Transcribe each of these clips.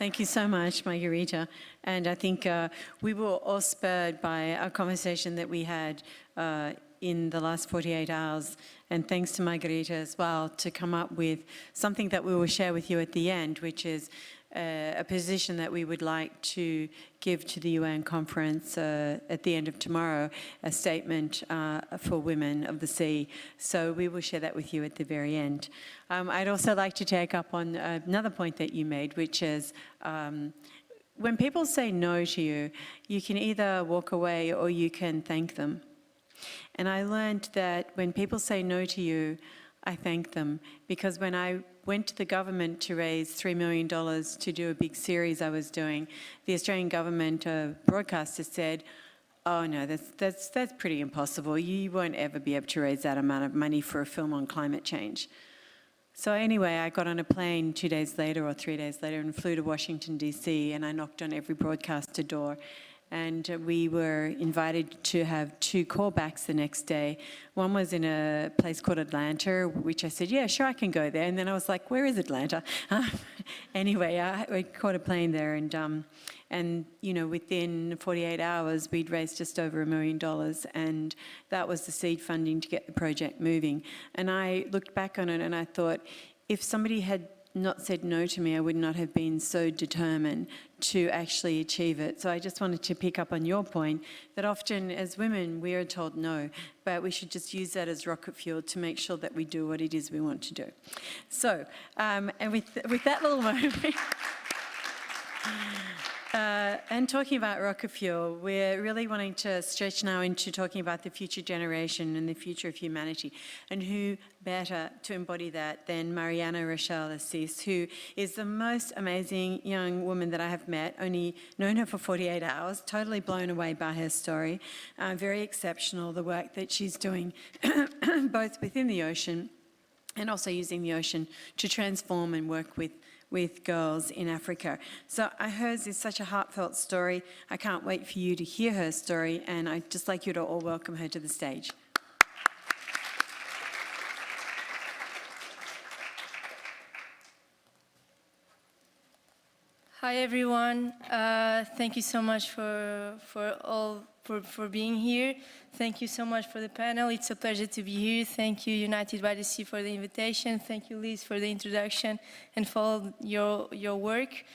Thank you so much, Margarita. And I think we were all spurred by our conversation that we had in the last 48 hours, and thanks to Margarita as well, to come up with something that we will share with you at the end, which is a position that we would like to give to the UN conference at the end of tomorrow, a statement for women of the sea. So we will share that with you at the very end. I'd also like to take up on another point that you made, which is when people say no to you, you can either walk away or you can thank them. And I learned that when people say no to you, I thank them, because when I went to the government to raise $3 million to do a big series I was doing, the Australian government broadcaster said, "Oh no, that's pretty impossible. You won't ever be able to raise that amount of money for a film on climate change." So anyway, I got on a plane 2 days later or 3 days later and flew to Washington, D.C., and I knocked on every broadcaster door. And we were invited to have 2 callbacks the next day. One was in a place called Atlanta, which I said, yeah, sure, I can go there. And then I was like, where is Atlanta? Anyway, I caught a plane there, and you know, within 48 hours, we'd raised just over $1 million, and that was the seed funding to get the project moving. And I looked back on it and I thought, if somebody had not said no to me, I would not have been so determined to actually achieve it. So I just wanted to pick up on your point that often as women we are told no, but we should just use that as rocket fuel to make sure that we do what it is we want to do. So, and with that little moment, and talking about rocket fuel, we're really wanting to stretch now into talking about the future generation and the future of humanity. And who better to embody that than Mariana Assis, who is the most amazing young woman that I have met, only known her for 48 hours, totally blown away by her story. Very exceptional, the work that she's doing, both within the ocean and also using the ocean to transform and work with girls in Africa. So hers is such a heartfelt story. I can't wait for you to hear her story, and I'd just like you to all welcome her to the stage. Hi everyone. Thank you so much for being here. Thank you so much for the panel. It's a pleasure to be here. Thank you, United by the Sea, for the invitation. Thank you, Liz, for the introduction and for your work.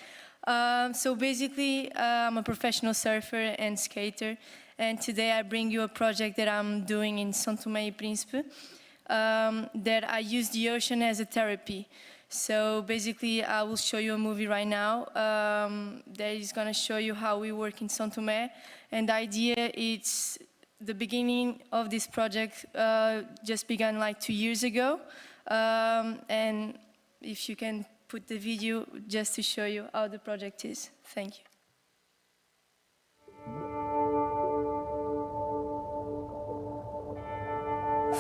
So basically, I'm a professional surfer and skater, and today I bring you a project that I'm doing in São Tomé e Príncipe, that I use the ocean as a therapy. So basically, I will show you a movie right now that is going to show you how we work in São Tomé. And the idea is the beginning of this project just began like 2 years ago. And if you can put the video just to show you how the project is. Thank you.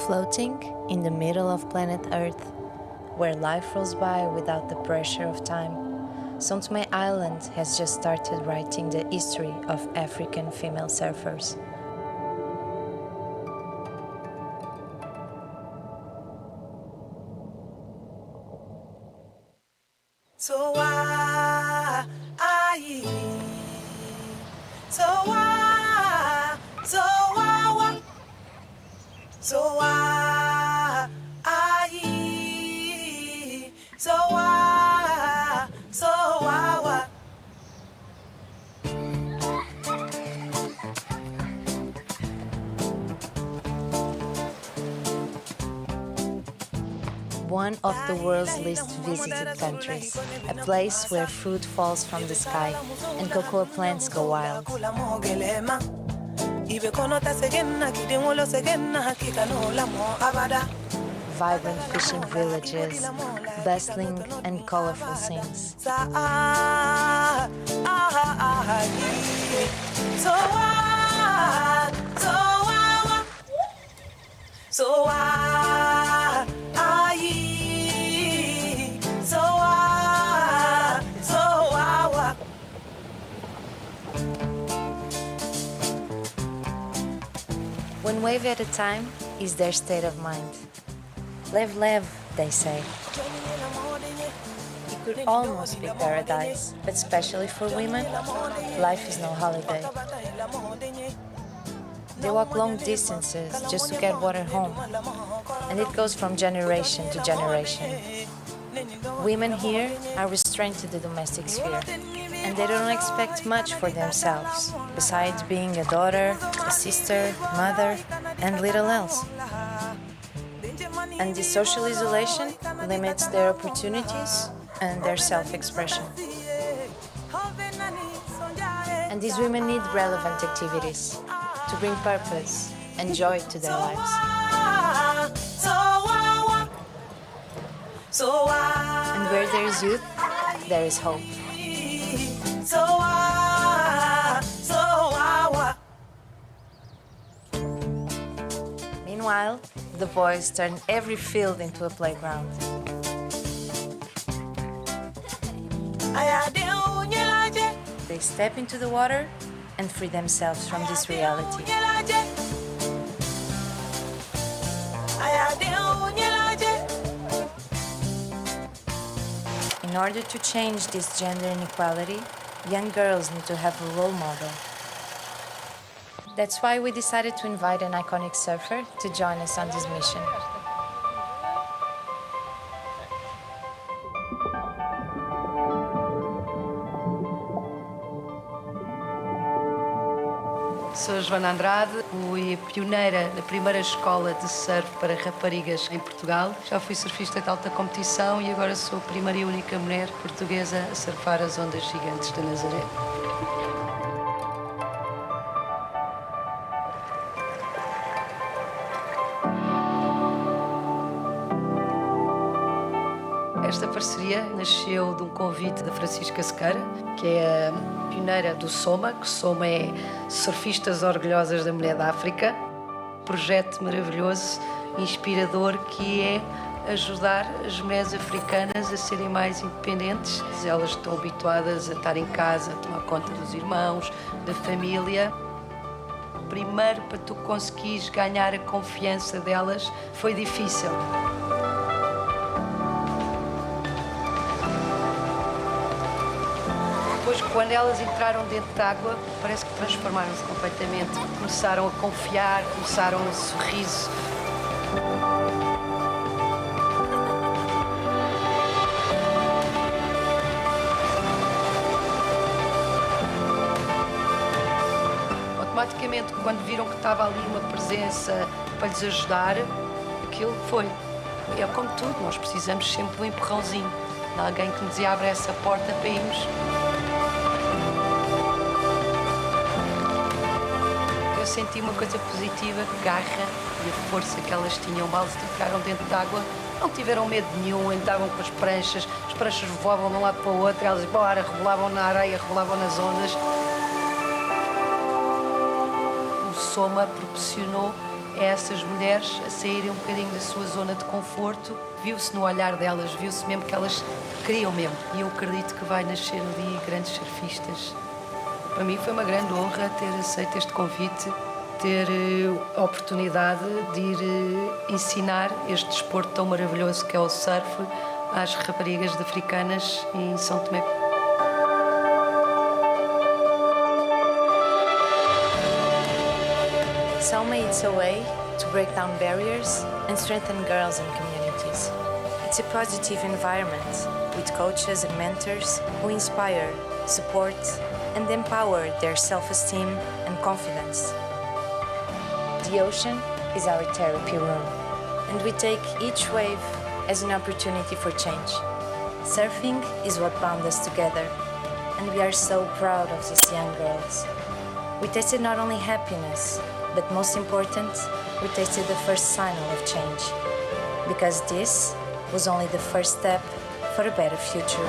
Floating in the middle of planet Earth, where life rolls by without the pressure of time, São Tomé Island has just started writing the history of African female surfers. So why, so why, so why, so why, so why, so why. One of the world's least visited countries, a place where food falls from the sky and cocoa plants go wild. Vibrant fishing villages, bustling and colorful scenes. One wave at a time is their state of mind. Lev, lev, they say. could almost be paradise, but especially for women, life is no holiday. They walk long distances just to get water home, and it goes from generation to generation. Women here are restrained to the domestic sphere, and they don't expect much for themselves, besides being a daughter, a sister, mother, and little else. And this social isolation limits their opportunities and their self-expression. And these women need relevant activities to bring purpose and joy to their lives. And where there is youth, there is hope. Meanwhile, the boys turn every field into a playground. They step into the water and free themselves from this reality. In order to change this gender inequality, young girls need to have a role model. That's why we decided to invite an iconic surfer to join us on this mission. Sou Joana Andrade, fui pioneira na primeira escola de surf para raparigas em Portugal. Já fui surfista de alta competição e agora sou a primeira e única mulher portuguesa a surfar as ondas gigantes da Nazaré. Esta parceria nasceu de um convite da Francisca Sequeira, que é a pioneira do Soma, que Soma é Surfistas Orgulhosas da Mulher da África. Projeto maravilhoso, inspirador, que é ajudar as mulheres africanas a serem mais independentes. Elas estão habituadas a estar em casa, a tomar conta dos irmãos, da família. Primeiro, para tu conseguires ganhar a confiança delas, foi difícil. Depois, quando elas entraram dentro da água, parece que transformaram-se completamente. Começaram a confiar, começaram a sorriso. Automaticamente, quando viram que estava ali uma presença para lhes ajudar, aquilo foi. É como tudo, nós precisamos sempre de um empurrãozinho, de alguém que nos abra essa porta para irmos. Eu senti uma coisa positiva, garra e a força que elas tinham. Mal se ficaram dentro d'água, não tiveram medo nenhum, andavam com as pranchas voavam de um lado para o outro, elas bora, rebolavam na areia, rebolavam nas ondas. O Soma proporcionou a essas mulheres a saírem um bocadinho da sua zona de conforto. Viu-se no olhar delas, viu-se mesmo que elas queriam mesmo. E eu acredito que vai nascer ali grandes surfistas. Para mim foi uma grande honra ter aceito este convite, ter a oportunidade de ir ensinar este desporto tão maravilhoso que é o surf às raparigas africanas em São Tomé. Soma is a way to break down barriers and strengthen girls and communities. It's a positive environment with coaches and mentors who inspire, support, and empower their self-esteem and confidence. The ocean is our therapy room, and we take each wave as an opportunity for change. Surfing is what bound us together, and we are so proud of these young girls. We tasted not only happiness, but most important, we tasted the first signal of change, because this was only the first step for a better future.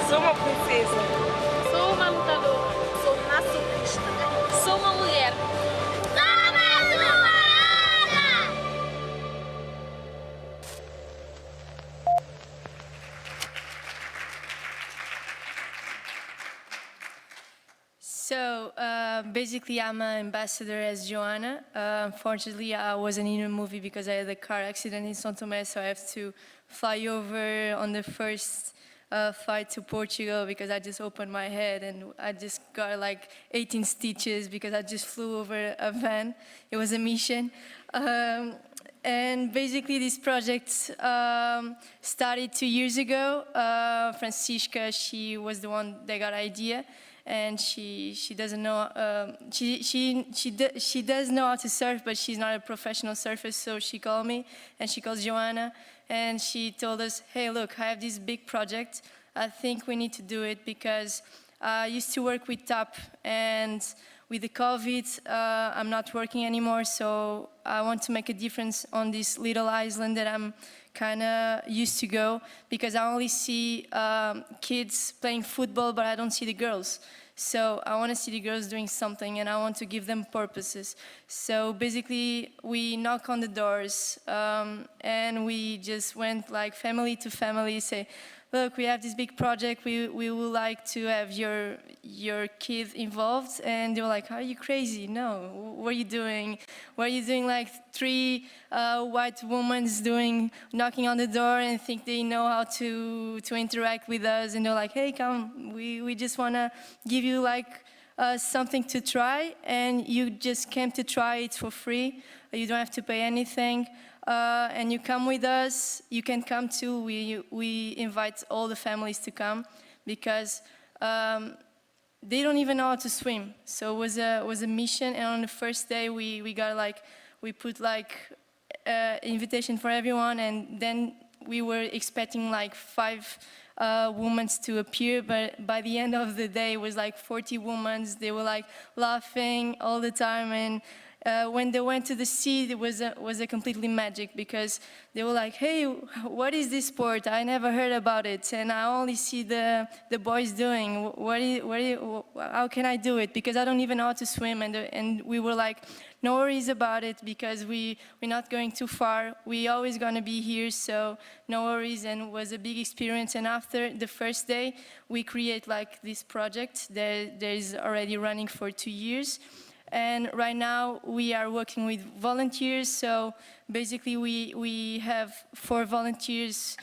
Sou uma princesa. Sou uma lutadora. Sou uma surfista. Sou uma mulher. So basically, I'm an ambassador as Joanna. Unfortunately, I wasn't in a movie because I had a car accident in São Tomé, so I have to fly over on the first flight to Portugal because I just opened my head and I just got like 18 stitches because I just flew over a van. It was a mission. And basically this project started 2 years ago. Francisca, she was the one that got the idea, and she doesn't know, she does know how to surf, but she's not a professional surfer, so she called me, and she calls Joanna, and she told us, hey, look, I have this big project. I think we need to do it because I used to work with TAP, and with the COVID, I'm not working anymore, so I want to make a difference on this little island that I'm kind of used to go, because I only see kids playing football, but I don't see the girls. So I want to see the girls doing something, and I want to give them purposes. So basically, we knock on the doors, and we just went like family to family, say, look, we have this big project, we would like to have your kid involved. And they were like, are you crazy? No, what are you doing? What are you doing like 3 white women knocking on the door and think they know how to interact with us? And they're like, hey, come, we just want to give you like something to try, and you just came to try it for free. You don't have to pay anything. And you come with us, you can come too. We invite all the families to come because they don't even know how to swim. So it was a mission, and on the first day we got like, we put like invitation for everyone, and then we were expecting like 5 women to appear, but by the end of the day it was like 40 women. They were like laughing all the time, and when they went to the sea, it was a completely magic, because they were like, hey, what is this sport? I never heard about it, and I only see the boys doing. How can I do it? Because I don't even know how to swim. And we were like, no worries about it, because we're not going too far. We always gonna be here, so no worries. And it was a big experience. And after the first day, we create like this project that is already running for 2 years. And right now we are working with volunteers. So basically we have 4 volunteers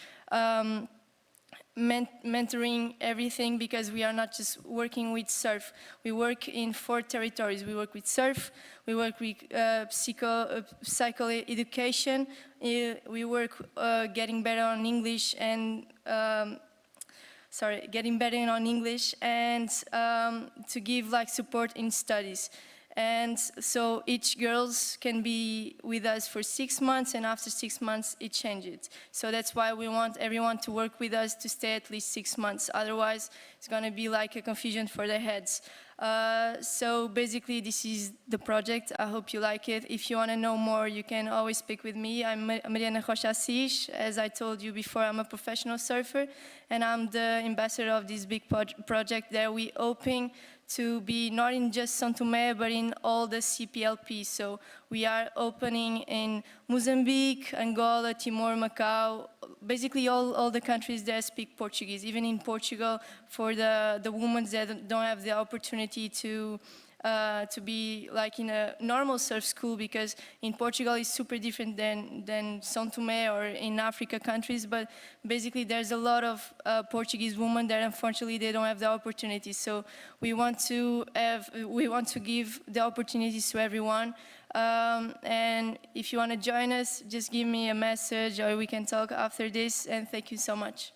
mentoring everything, because we are not just working with surf. We work in 4 territories. We work with surf, we work with psycho education, we work getting better on English and getting better on English, and to give like support in studies. And so each girls can be with us for 6 months, and after 6 months it changes. So that's why we want everyone to work with us to stay at least 6 months. Otherwise, it's going to be like a confusion for their heads. So basically, this is the project. I hope you like it. If you want to know more, you can always speak with me. I'm Mariana Assis. As I told you before, I'm a professional surfer, and I'm the ambassador of this big project that we hoping to be not in just São Tomé, but in all the CPLP. So we are opening in Mozambique, Angola, Timor, Macau, basically all the countries that speak Portuguese. Even in Portugal, for the women that don't have the opportunity to be like in a normal surf school, because in Portugal it's super different than São Tomé or in Africa countries, but basically there's a lot of Portuguese women that unfortunately they don't have the opportunity. So we want to give the opportunities to everyone. And if you want to join us, just give me a message or we can talk after this, and thank you so much.